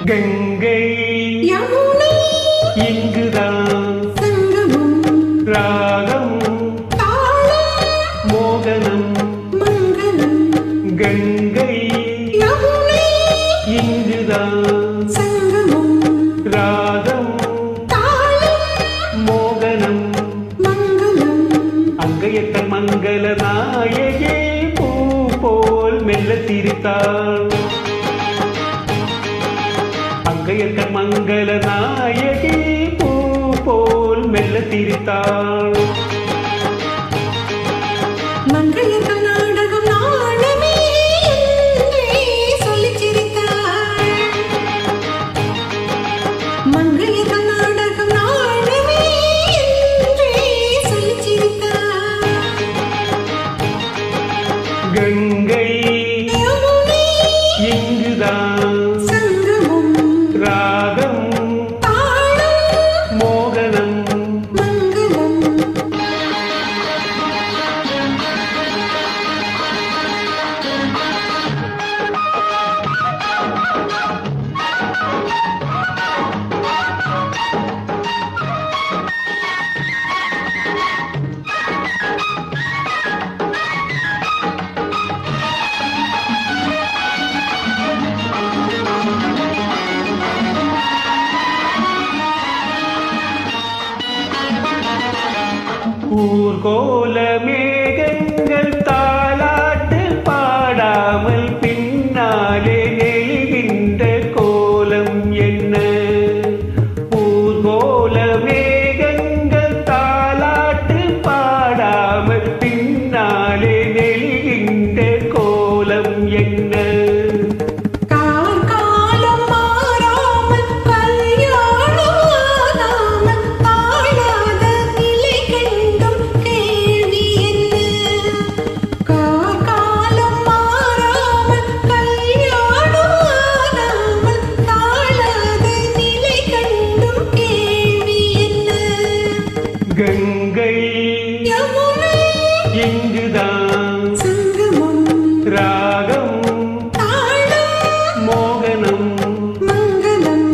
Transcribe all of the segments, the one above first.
கங்கை யமுனை இங்குதான் சங்கமம் ராகம் தாளம் மோகனம் மங்களம் கங்கை யமுனை இங்குதான் சங்கமம் ராகம் தாளம் மோகனம் மங்களம் அங்கையத்தன் மங்கள நாயகே பூ போல் மெல்ல சிரித்தாள் அங்கையத்தன் மங்கள நாயகி பூ போல் மெல்ல சிரித்தாள் மங்கையர்கள் நாடகம் நாடமே என்றே சொல்லிச் சிரித்தாள் மங்கையர்கள் நாடகம் நாடமே என்றே சொல்லிச் சிரித்தாள் கங்கை யமுனை இங்குதான் சங்கமம் ராகம் தாளம் மோகனம் மங்களம் ஊர்கோல மேகங்கள் தாலாட்டு பாடாமல் பின்னாலே நெளிகின்ற கோலம் என்ன ஊர்கோல மேகங்கள் தாலாட்டு பாடாமல் பின்னாலே நெளிகின்ற கோலம் என்ன காலம் மாறாமல் கல்யாணம் ஆகாமல் தாழாத நிலை கண்டும் கேள்வி என்ன காலம் மாறாமல் கல்யாணம் ஆகாமல் தாழாத நிலை கண்டும் கேள்வி என்ன கங்கை யமுனை இங்குதான் சங்கமம் ராகம் தாளம் மோகனம் மங்களம்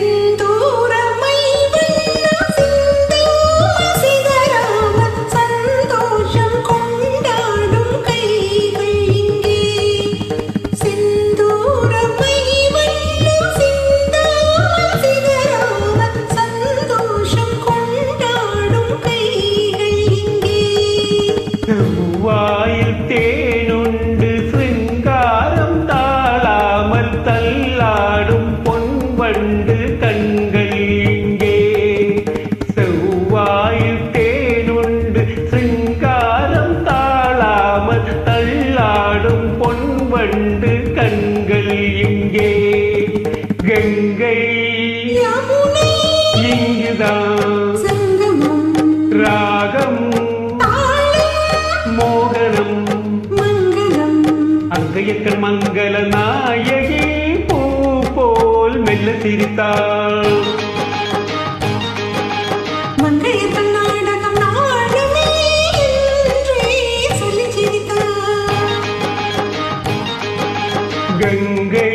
செந்தூரமை வண்ணம் சிந்தாமல் சிதறாமல் சந்தோஷம் கொண்டாடும் கைகள் இங்கே செந்தூரமை வண்ணம் சிந்தாமல் சிதறாமல் சந்தோஷம் கொண்டாடும் கைகள் இங்கே செவ்வாயில் தேனுண்டு சிங்காரம் தாழாமல் தள்ளாடும் பொன்வண்டு கண்கள் இங்கே செவ்வாயில் தேனுண்டு சிங்காரம் தாழாமல் தள்ளாடும் பொன்வண்டு கண்கள் இங்கே கங்கை யமுனை இங்குதான் சங்கமம் ராகம் தாளம் மோகனம் மங்களம் அங்கையக்கன் மங்கள நாயகி பூ போல் மெல்ல சிரித்தாள் மங்கையர்கள் நாடகம் நாடமே என்றே சொல்லிச் சிரித்தாள் கங்கை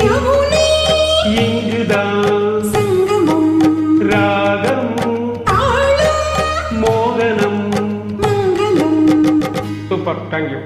யமுனை இங்குதான் சங்கமம் ராகம் தாளம் மோகனம் மங்களம் சூப்பர் தேங்க்யூ